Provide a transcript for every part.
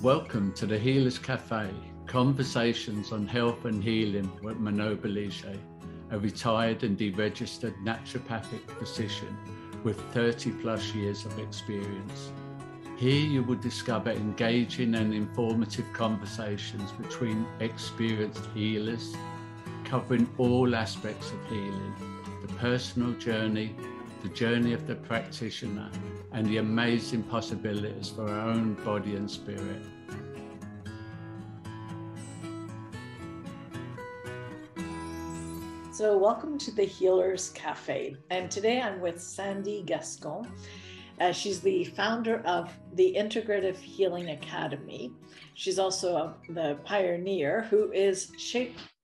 Welcome to the Healers Cafe, conversations on health and healing with Manoj Baliche, a retired and deregistered naturopathic physician with 30 plus years of experience. Here you will discover engaging and informative conversations between experienced healers, covering all aspects of healing, the personal journey, the journey of the practitioner, and the amazing possibilities for our own body and spirit. So welcome to the Healers Cafe. And today I'm with Sandy Gascon. She's the founder of the Integrative Healing Academy. She's also the pioneer who is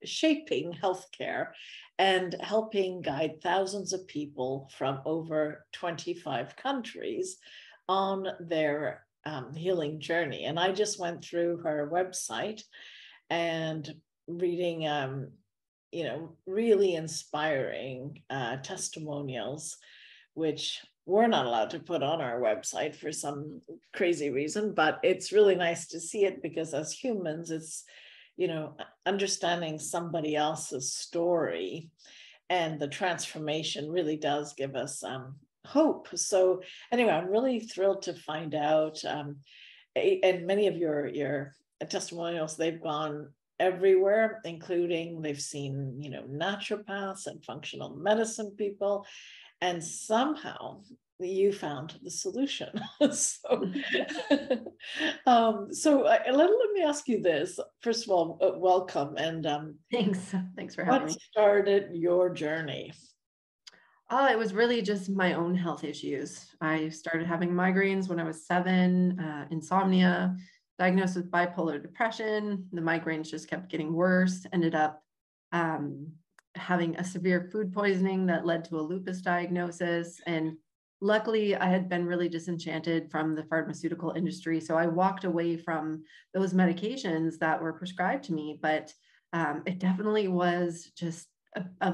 shaping healthcare and helping guide thousands of people from over 25 countries on their healing journey. And I just went through her website and reading really inspiring testimonials, which we're not allowed to put on our website for some crazy reason, but it's really nice to see it because as humans, it's, understanding somebody else's story and the transformation really does give us hope. So anyway, I'm really thrilled to find out, and many of your testimonials, they've gone everywhere, including they've seen, naturopaths and functional medicine people, and somehow you found the solution. So let me ask you this. First of all, welcome. And Thanks for having me. What started your journey? It was really just my own health issues. I started having migraines when I was 7, insomnia, diagnosed with bipolar depression. The migraines just kept getting worse, ended up having a severe food poisoning that led to a lupus diagnosis. And luckily, I had been really disenchanted from the pharmaceutical industry. So I walked away from those medications that were prescribed to me. But it definitely was just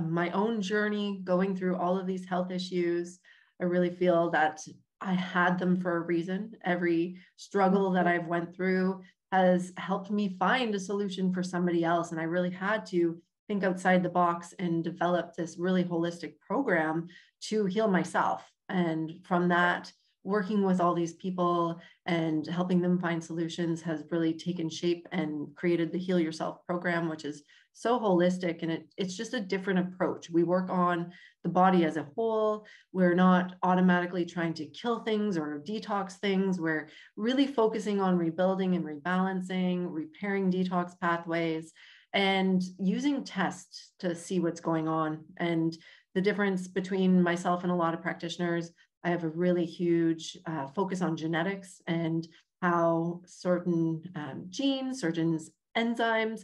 my own journey going through all of these health issues. I really feel that I had them for a reason. Every struggle that I've went through has helped me find a solution for somebody else. And I really had to think outside the box and develop this really holistic program to heal myself. And from that, working with all these people and helping them find solutions has really taken shape and created the Heal Yourself program, which is so holistic. And it's just a different approach. We work on the body as a whole. We're not automatically trying to kill things or detox things. We're really focusing on rebuilding and rebalancing, repairing detox pathways, and using tests to see what's going on. And the difference between myself and a lot of practitioners, I have a really huge focus on genetics and how certain genes, certain enzymes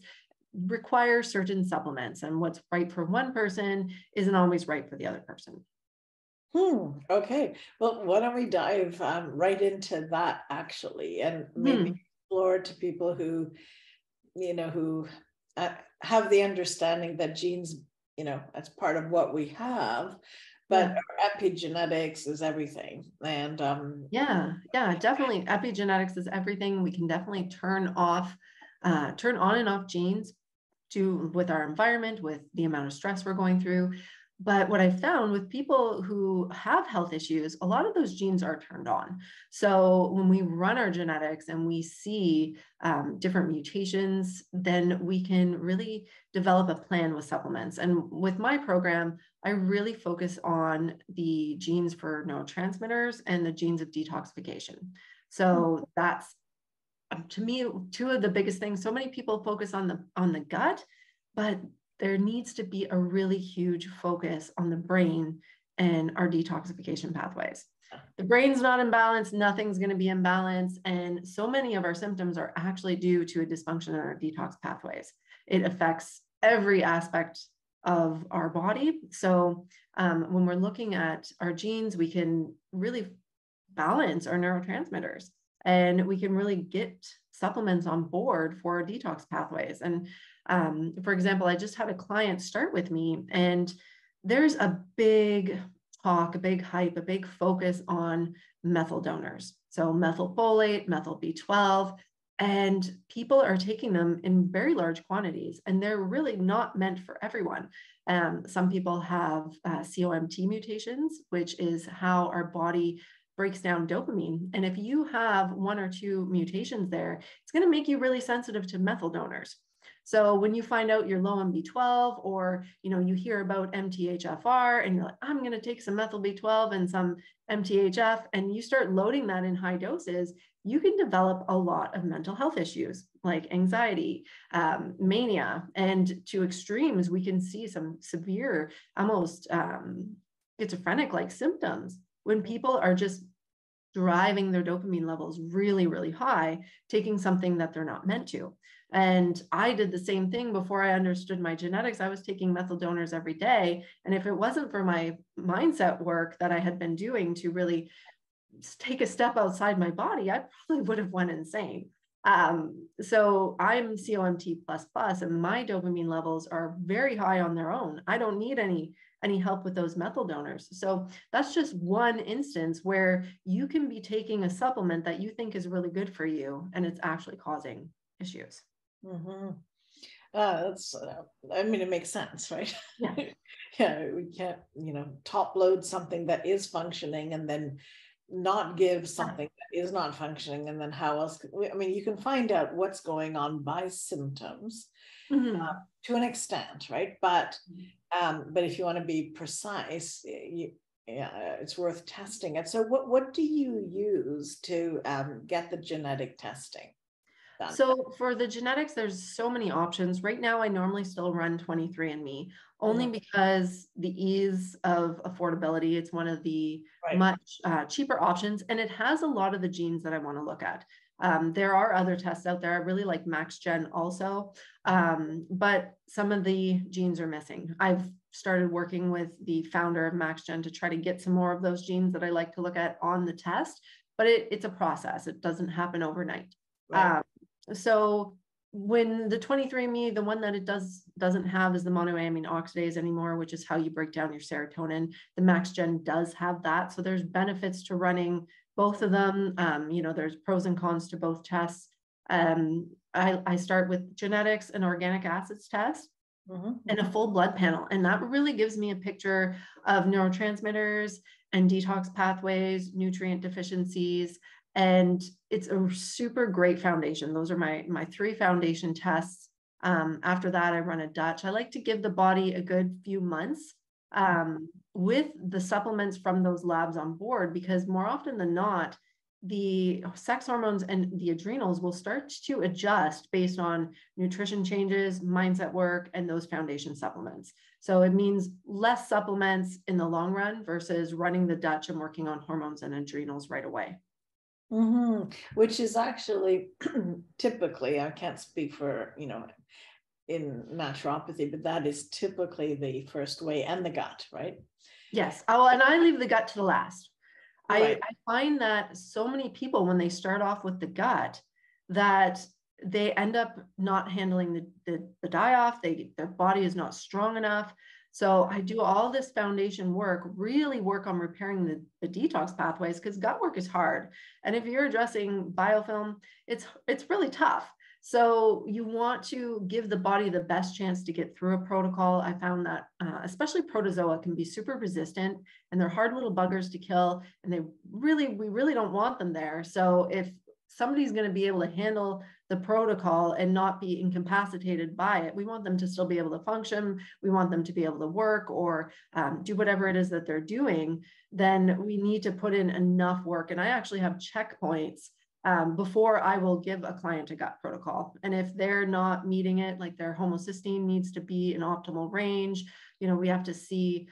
require certain supplements, and what's right for one person isn't always right for the other person. Okay. Well, why don't we dive right into that actually, and maybe explore to people who, who have the understanding that genes, that's part of what we have, but our epigenetics is everything. And yeah, definitely. Epigenetics is everything. We can definitely turn on and off genes with our environment, with the amount of stress we're going through. But what I found with people who have health issues, a lot of those genes are turned on. So when we run our genetics and we see different mutations, then we can really develop a plan with supplements. And with my program, I really focus on the genes for neurotransmitters and the genes of detoxification. So that's, to me, two of the biggest things. So many people focus on the gut, but there needs to be a really huge focus on the brain and our detoxification pathways. The brain's not in balance, nothing's going to be in balance. And so many of our symptoms are actually due to a dysfunction in our detox pathways. It affects every aspect of our body. So when we're looking at our genes, we can really balance our neurotransmitters, and we can really get supplements on board for our detox pathways. And for example, I just had a client start with me, and there's a big talk, a big hype, a big focus on methyl donors. So methylfolate, methyl B12, And people are taking them in very large quantities, and they're really not meant for everyone. Some people have COMT mutations, which is how our body breaks down dopamine. And if you have 1 or 2 mutations there, it's going to make you really sensitive to methyl donors. So when you find out you're low on B12, or you hear about MTHFR and you're like, I'm going to take some methyl B12 and some MTHF, and you start loading that in high doses, you can develop a lot of mental health issues like anxiety, mania, and to extremes, we can see some severe, almost schizophrenic-like symptoms when people are just driving their dopamine levels really, really high, taking something that they're not meant to. And I did the same thing before I understood my genetics. I was taking methyl donors every day. And if it wasn't for my mindset work that I had been doing to really take a step outside my body, I probably would have went insane. So I'm COMT++, and my dopamine levels are very high on their own. I don't need any help with those methyl donors. So that's just one instance where you can be taking a supplement that you think is really good for you, and it's actually causing issues. Mm-hmm. That's, I mean, it makes sense, right? Yeah. Yeah, we can't, top load something that is functioning and then not give something that is not functioning. And then how else? I mean, you can find out what's going on by symptoms to an extent, right? But if you want to be precise, it's worth testing it. So what do you use to get the genetic testing done? So for the genetics, there's so many options. Right now, I normally still run 23andMe, only because the ease of affordability. It's one of the much cheaper options, and it has a lot of the genes that I want to look at. There are other tests out there. I really like MaxGen also, but some of the genes are missing. I've started working with the founder of MaxGen to try to get some more of those genes that I like to look at on the test, but it's a process. It doesn't happen overnight. Right. So when the 23andMe, the one that it doesn't have is the monoamine oxidase anymore, which is how you break down your serotonin. The MaxGen does have that. So there's benefits to running both of them. There's pros and cons to both tests. I start with genetics and organic acids test and a full blood panel. And that really gives me a picture of neurotransmitters and detox pathways, nutrient deficiencies. And it's a super great foundation. Those are my 3 foundation tests. After that, I run a Dutch. I like to give the body a good few months with the supplements from those labs on board, because more often than not, the sex hormones and the adrenals will start to adjust based on nutrition changes, mindset work, and those foundation supplements. So it means less supplements in the long run versus running the Dutch and working on hormones and adrenals right away. Which is actually typically, I can't speak for, in naturopathy, but that is typically the first way, and the gut, right? Yes. Oh, and I leave the gut to the last. Right. I find that so many people, when they start off with the gut, that they end up not handling the die-off. Their body is not strong enough. So I do all this foundation work, really work on repairing the detox pathways, because gut work is hard. And if you're addressing biofilm, it's really tough. So you want to give the body the best chance to get through a protocol. I found that especially protozoa can be super resistant, and they're hard little buggers to kill. And we really don't want them there. So if somebody's going to be able to handle the protocol and not be incapacitated by it, we want them to still be able to function. We want them to be able to work or do whatever it is that they're doing. Then we need to put in enough work. And I actually have checkpoints before I will give a client a gut protocol. And if they're not meeting it, like their homocysteine needs to be in optimal range, we have to see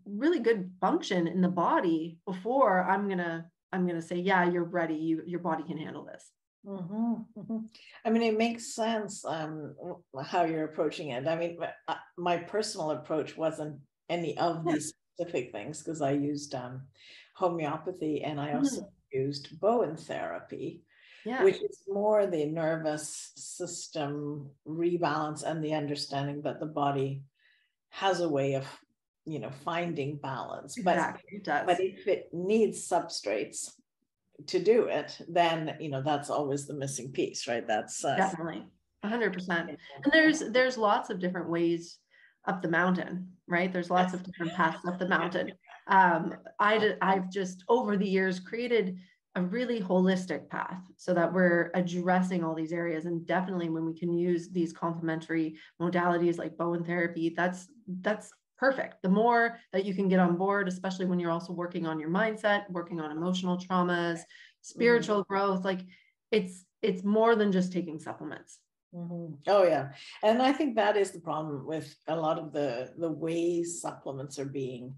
really good function in the body before I'm gonna say, yeah, you're ready. Your body can handle this. I mean, it makes sense how you're approaching it. I mean, my personal approach wasn't any of these specific things, because I used homeopathy, and I also used Bowen therapy, which is more the nervous system rebalance and the understanding that the body has a way of finding balance. Exactly, it does. But if it needs substrates, to do it, then, that's always the missing piece, right? That's definitely 100%. And there's lots of different ways up the mountain, right? There's lots of different paths up the mountain. I've just over the years created a really holistic path so that we're addressing all these areas. And definitely when we can use these complementary modalities like Bowen therapy, that's perfect. The more that you can get on board, especially when you're also working on your mindset, working on emotional traumas, spiritual growth, like it's more than just taking supplements. Oh yeah. And I think that is the problem with a lot of the ways supplements are being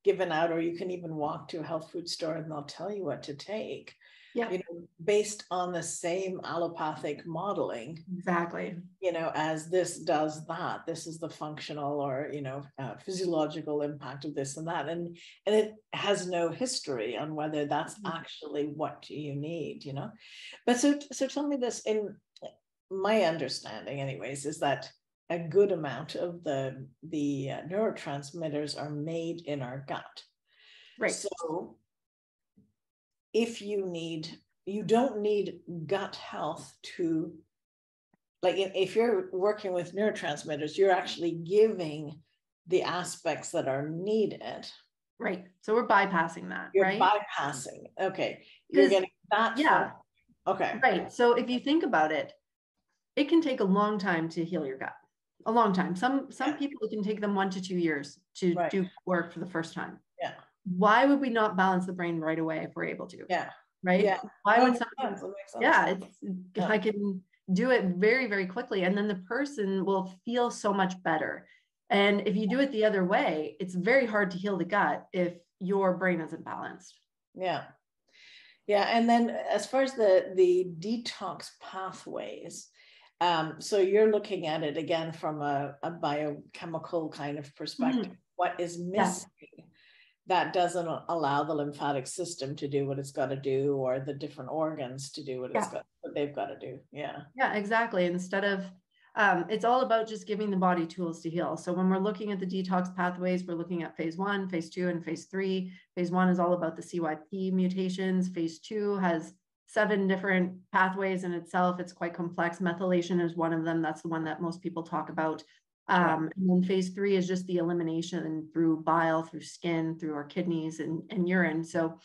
given out, or you can even walk to a health food store and they'll tell you what to take. Yeah. Based on the same allopathic modeling. Exactly. As this does that, this is the functional or, physiological impact of this and that. And it has no history on whether that's actually what you need, But so tell me this, in my understanding anyways, is that a good amount of the neurotransmitters are made in our gut. Right. So if you don't need gut health to, like, if you're working with neurotransmitters, you're actually giving the aspects that are needed. Right. So we're bypassing that, you're right? Bypassing. Okay. You're getting that. Yeah. Okay. Right. So if you think about it, it can take a long time to heal your gut. A long time. Some people, it can take them 1 to 2 years to do work for the first time. Yeah. Why would we not balance the brain right away if we're able to? Yeah. Right. Yeah. Why would something? Yeah. I can do it very, very quickly, and then the person will feel so much better. And if you do it the other way, it's very hard to heal the gut if your brain isn't balanced. Yeah. Yeah. And then as far as the detox pathways, so you're looking at it again from a biochemical kind of perspective. What is missing that doesn't allow the lymphatic system to do what it's got to do, or the different organs to do what they've got to do. Yeah. Yeah, exactly. Instead of, it's all about just giving the body tools to heal. So when we're looking at the detox pathways, we're looking at phase 1, phase 2, and phase 3. Phase 1 is all about the CYP mutations. Phase 2 has 7 different pathways in itself. It's quite complex. Methylation is one of them. That's the one that most people talk about. And then phase 3 is just the elimination through bile, through skin, through our kidneys and urine. So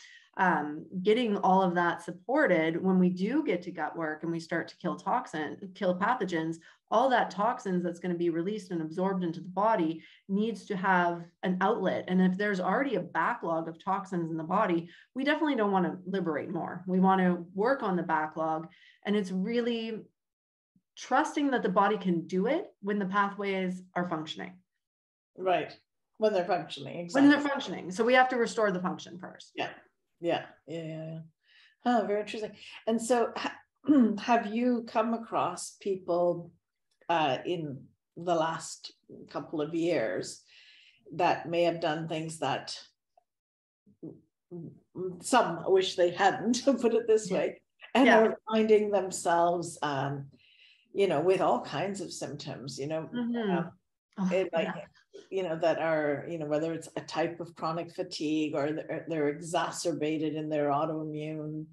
getting all of that supported, when we do get to gut work and we start to kill pathogens, all that toxins that's going to be released and absorbed into the body needs to have an outlet. And if there's already a backlog of toxins in the body, we definitely don't want to liberate more. We want to work on the backlog. And it's really trusting that the body can do it when the pathways are functioning. Right. When they're functioning. Exactly. When they're functioning. So we have to restore the function first. Yeah. Oh, very interesting. And so have you come across people in the last couple of years that may have done things that some wish they hadn't, put it this way, and are finding themselves with all kinds of symptoms, that are, whether it's a type of chronic fatigue, or they're exacerbated in their autoimmune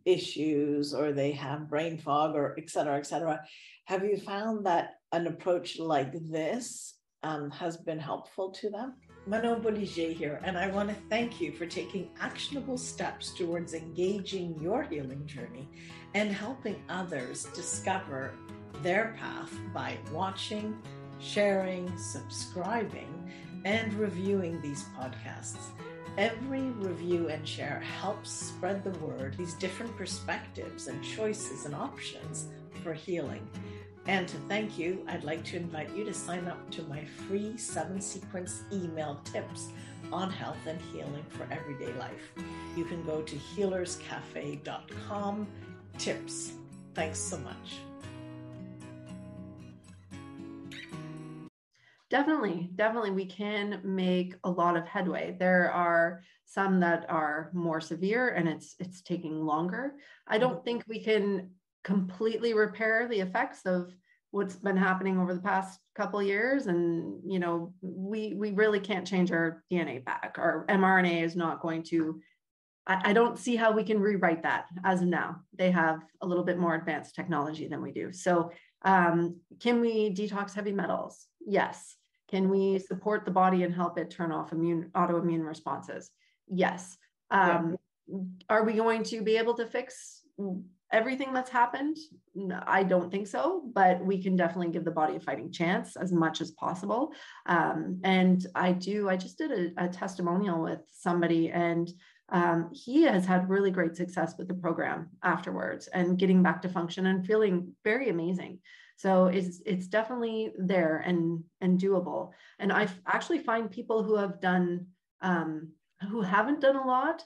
issues, or they have brain fog, or et cetera, et cetera. Have you found that an approach like this has been helpful to them? Manon Boliger here, and I want to thank you for taking actionable steps towards engaging your healing journey and helping others discover their path by watching, sharing, subscribing, and reviewing these podcasts. Every review and share helps spread the word, these different perspectives and choices and options for healing. And to thank you, I'd like to invite you to sign up to my free 7-sequence email tips on health and healing for everyday life. You can go to healerscafe.com tips. Thanks so much. Definitely, we can make a lot of headway. There are some that are more severe and it's taking longer. I don't think we can completely repair the effects of what's been happening over the past couple of years. And, we really can't change our DNA back. Our mRNA is not going to I don't see how we can rewrite that as of now. They have a little bit more advanced technology than we do. So can we detox heavy metals? Yes. Can we support the body and help it turn off autoimmune responses? Yes. Are we going to be able to fix everything that's happened? No, I don't think so, but we can definitely give the body a fighting chance as much as possible. And I just did a testimonial with somebody, and he has had really great success with the program afterwards and getting back to function and feeling very amazing. So it's definitely there and doable. And I actually find people who have done, who haven't done a lot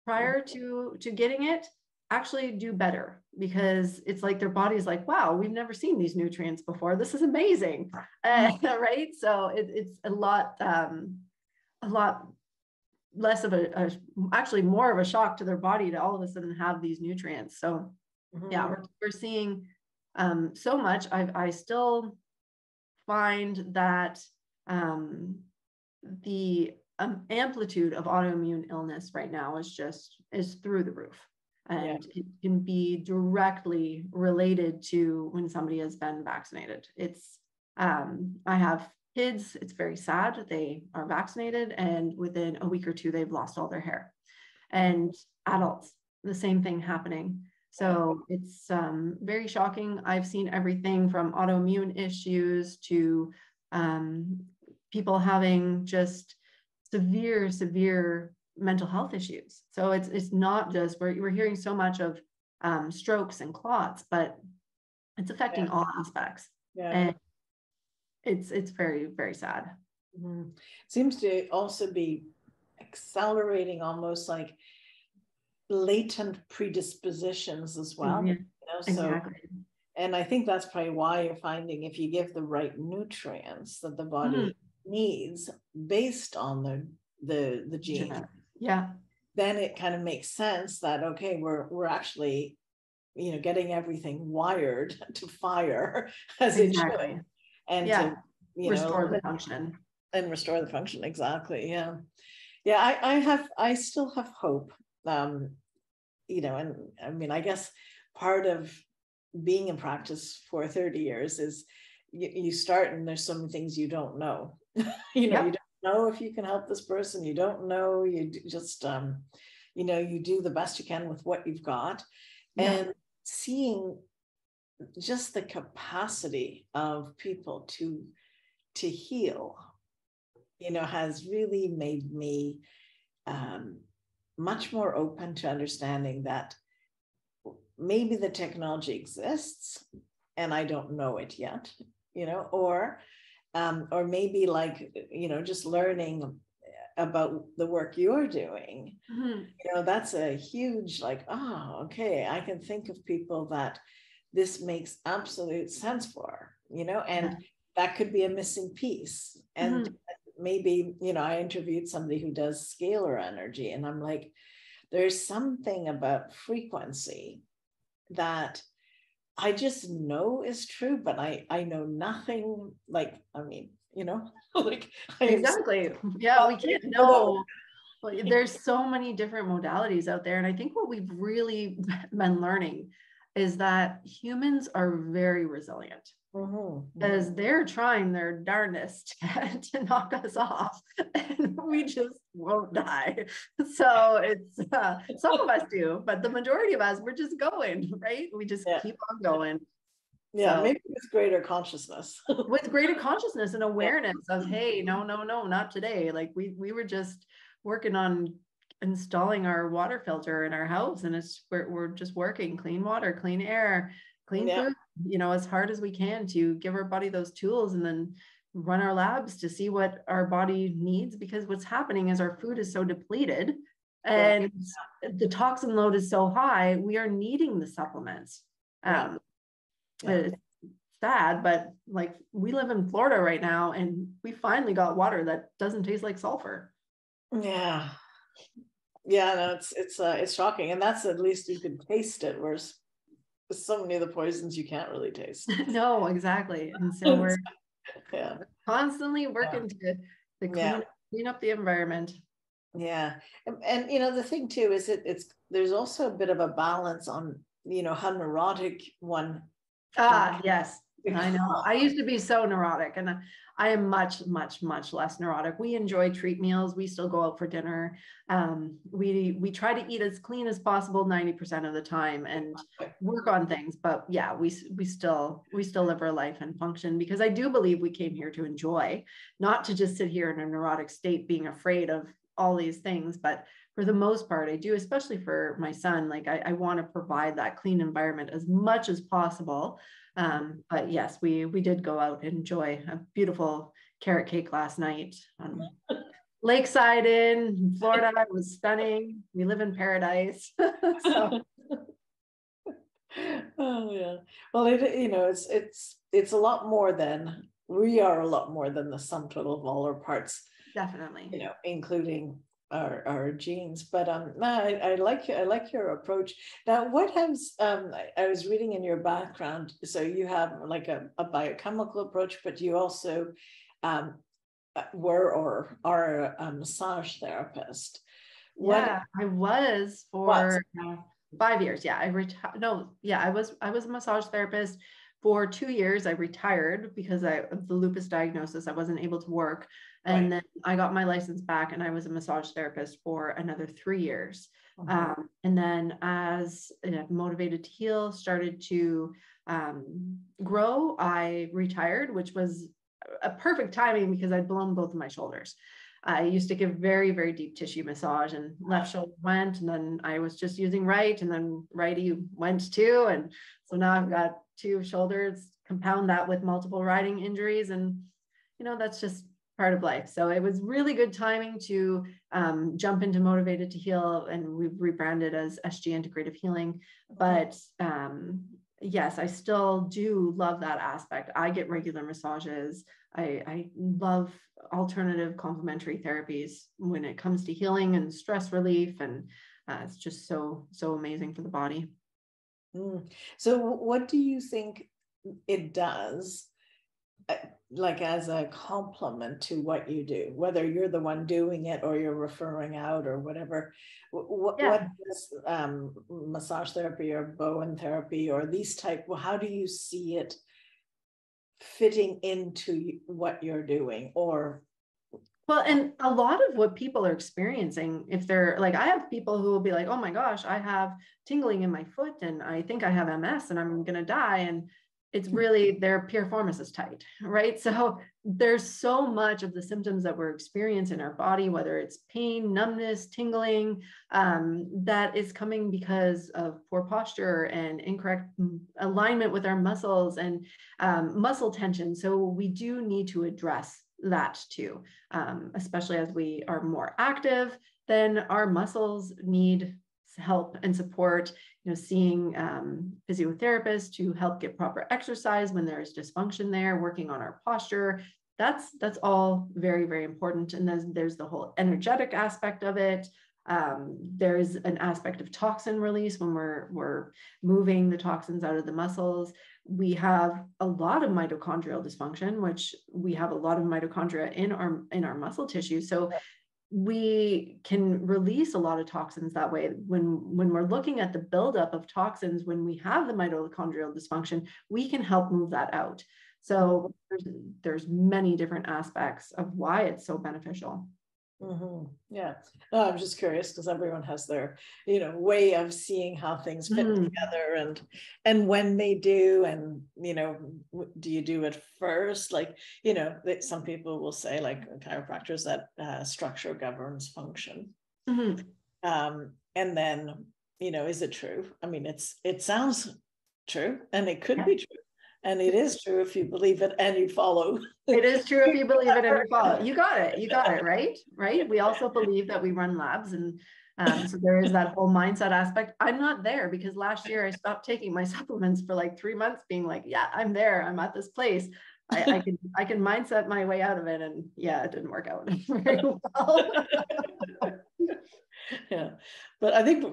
prior to getting it actually do better, because it's like their body's like, wow, we've never seen these nutrients before. This is amazing. Right. So it's a lot less of actually more of a shock to their body to all of a sudden have these nutrients. So yeah, we're seeing so much. I still find that the amplitude of autoimmune illness right now is through the roof. And it can be directly related to when somebody has been vaccinated. It's, I have kids, it's very sad. They are vaccinated and within a week or two, they've lost all their hair. And adults, the same thing happening. So it's very shocking. I've seen everything from autoimmune issues to people having just severe mental health issues. So it's not just, we're hearing so much of strokes and clots, but it's affecting all aspects. And it's very, very sad. Seems to also be accelerating almost like latent predispositions as well. You know? Exactly. So, and I think that's probably why you're finding if you give the right nutrients that the body needs based on the gene, then it kind of makes sense that okay, we're actually, you know, getting everything wired to fire as it should, and to restore the function and restore the function. Exactly. I still have hope. You know, and I mean, I guess part of being in practice for 30 years is you start and there's so many things you don't know. You know, you don't know if you can help this person. You don't know. You just, you know, you do the best you can with what you've got, and seeing just the capacity of people to heal, you know, has really made me much more open to understanding that maybe the technology exists and I don't know it yet, you know, or maybe like, you know, just learning about the work you're doing, you know, that's a huge, like, oh, okay, I can think of people that this makes absolute sense for, you know, and that could be a missing piece. And maybe, you know, I interviewed somebody who does scalar energy, and I'm like, there's something about frequency that I just know is true, but I know nothing, like, I mean, you know, like exactly. Yeah, we can't know. There's so many different modalities out there. And I think what we've really been learning is that humans are very resilient. Because they're trying their darndest to knock us off, and we just won't die. So it's some of us do, but the majority of us, we're just going, right? We just keep on going. So, maybe with greater consciousness. With greater consciousness and awareness of, hey, no, not today. Like we were just working on installing our water filter in our house, and we're just working clean water, clean air, clean food, you know, as hard as we can to give our body those tools, and then run our labs to see what our body needs, because what's happening is our food is so depleted and the toxin load is so high, we are needing the supplements. It's sad, but like we live in Florida right now and we finally got water that doesn't taste like sulfur. No, it's shocking, and that's at least you can taste it, whereas so many of the poisons you can't really taste. No, exactly. And so we're constantly working to clean up the environment. Yeah. And you know, the thing too is it's there's also a bit of a balance on, you know, how neurotic one can Yes, I know. become. I used to be so neurotic, and I am much, much, much less neurotic. We enjoy treat meals. We still go out for dinner. We try to eat as clean as possible 90% of the time and work on things. But yeah, we still live our life and function, because I do believe we came here to enjoy, not to just sit here in a neurotic state being afraid of all these things. But for the most part, I do, especially for my son. Like I want to provide that clean environment as much as possible. But yes, we did go out and enjoy a beautiful carrot cake last night on Lakeside in Florida. It was stunning. We live in paradise. So. Oh yeah. Well, you know, it's a lot more than, we are a lot more than the sum total of all our parts. Definitely. You know, including our genes. But no, I like your approach. Now, what has I was reading in your background, so you have like a biochemical approach, but you also were or are a massage therapist. Yeah, I was for 5 years. Yeah, I retired. No, yeah, I was a massage therapist for 2 years. I retired because of the lupus diagnosis. I wasn't able to work. And then I got my license back, and I was a massage therapist for another 3 years. And then as Motivated to Heal started to grow, I retired, which was a perfect timing because I'd blown both of my shoulders. I used to give very, very deep tissue massage, and left shoulder went, and then I was just using right, and then righty went too. And so now I've got 2 shoulders, compound that with multiple riding injuries. And, you know, that's just part of life. So it was really good timing to jump into Motivated to Heal, and we've rebranded as SG Integrative Healing. But yes, I still do love that aspect. I get regular massages. I love alternative complementary therapies when it comes to healing and stress relief. And it's just so amazing for the body. So what do you think it does, like as a complement to what you do, whether you're the one doing it or you're referring out or whatever? What is massage therapy or Bowen therapy or these type? Well, how do you see it fitting into what you're doing? Or well, and a lot of what people are experiencing, if they're like, I have people who will be like, oh my gosh, I have tingling in my foot and I think I have MS and I'm going to die. And it's really their piriformis is tight, right? So there's so much of the symptoms that we're experiencing in our body, whether it's pain, numbness, tingling, that is coming because of poor posture and incorrect alignment with our muscles and muscle tension. So we do need to address that too, especially as we are more active, then our muscles need help and support, you know, seeing physiotherapists to help get proper exercise when there's dysfunction there, working on our posture. That's all very, very important. And then there's the whole energetic aspect of it. There's an aspect of toxin release when we're moving the toxins out of the muscles. We have a lot of mitochondrial dysfunction, which we have a lot of mitochondria in our muscle tissue. So we can release a lot of toxins that way. When we're looking at the buildup of toxins, when we have the mitochondrial dysfunction, we can help move that out. So there's many different aspects of why it's so beneficial. Yeah, no, I'm just curious because everyone has their, you know, way of seeing how things fit together and when they do, and you know, do you do it first? Like, you know, some people will say, like chiropractors, that structure governs function, and then, you know, is it true? I mean, it sounds true, and it could be true. And it is true if you believe it and you follow. It is true if you believe it and you follow. You got it, right? Right. We also believe that we run labs. And so there is that whole mindset aspect. I'm not there because last year I stopped taking my supplements for like 3 months, being like, yeah, I'm there. I'm at this place. I can mindset my way out of it. And yeah, it didn't work out very well. Yeah. But I think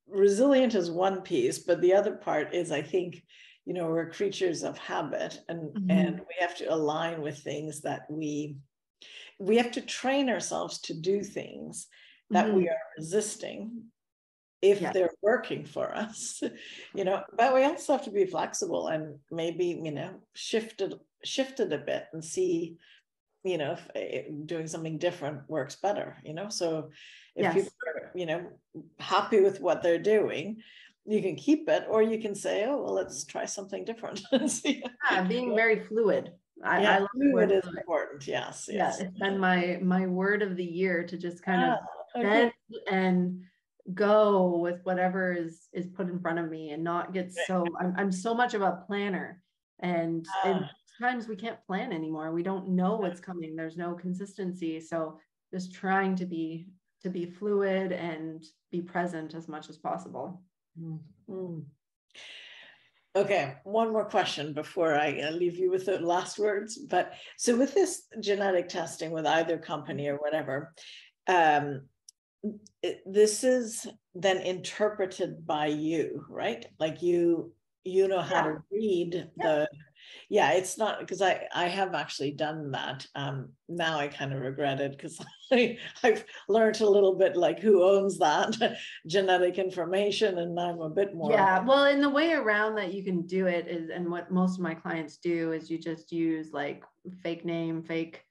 resilient is one piece, but the other part is, I think, you know, we're creatures of habit, and we have to align with things that we have to train ourselves to do things that we are resisting, if they're working for us, but we also have to be flexible and maybe, shift it a bit and see, if doing something different works better, so if people are, happy with what they're doing, you can keep it, or you can say, oh, well, let's try something different. Being very fluid. I love fluid is important. Yes. It's been my word of the year, to just kind of bend and go with whatever is put in front of me, and not get so I'm so much of a planner, and times we can't plan anymore. We don't know what's coming. There's no consistency. So just trying to be fluid and be present as much as possible. Okay, one more question before I leave you with the last words. But so with this genetic testing with either company or whatever, this is then interpreted by you, right? Like you know how to read the, it's not, because I have actually done that. Now I kind of regret it, because I've learned a little bit like who owns that genetic information, and I'm a bit more. Well, and the way around that you can do it is, and what most of my clients do, is you just use like fake name, fake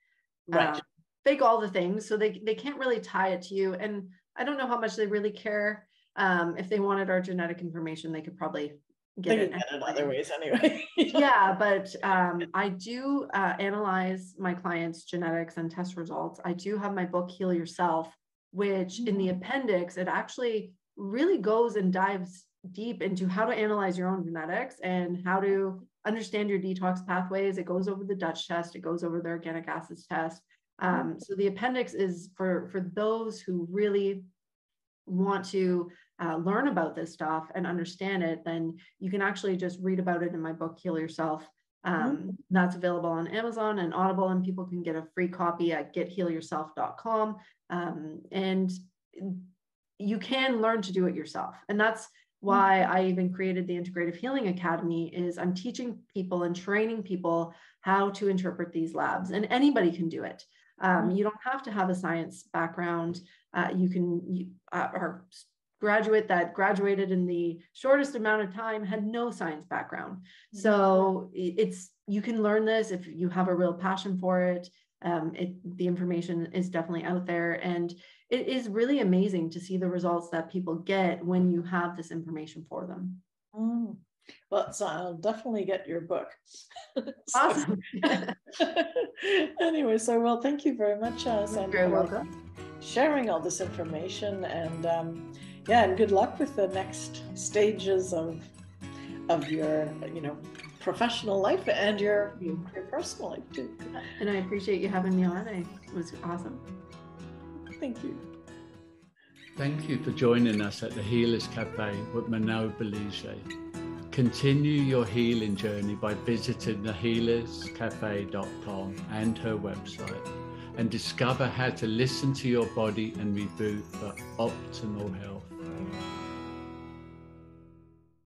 all the things, so they can't really tie it to you. And I don't know how much they really care. If they wanted our genetic information, they could probably get it other ways anyway. But I do analyze my clients' genetics and test results. I do have my book, Heal Yourself, which in the appendix, it actually really goes and dives deep into how to analyze your own genetics and how to understand your detox pathways. It goes over the Dutch test. It goes over the organic acids test. So the appendix is for those who really want to learn about this stuff and understand it. Then you can actually just read about it in my book, Heal Yourself. That's available on Amazon and Audible, and people can get a free copy at gethealyourself.com. And you can learn to do it yourself. And that's why I even created the Integrative Healing Academy, is I'm teaching people and training people how to interpret these labs, and anybody can do it. You don't have to have a science background. You our graduate that graduated in the shortest amount of time had no science background. So you can learn this if you have a real passion for it. The information is definitely out there, and it is really amazing to see the results that people get when you have this information for them. Well, so I'll definitely get your book. Awesome. Anyway, so thank you very much, Sandy. You're very welcome. Sharing all this information, and and good luck with the next stages of your professional life and your personal life too. And I appreciate you having me on. It was awesome. Thank you. Thank you for joining us at the Healers Cafe with Mano Belige. Continue your healing journey by visiting thehealerscafe.com and her website, and discover how to listen to your body and reboot for optimal health.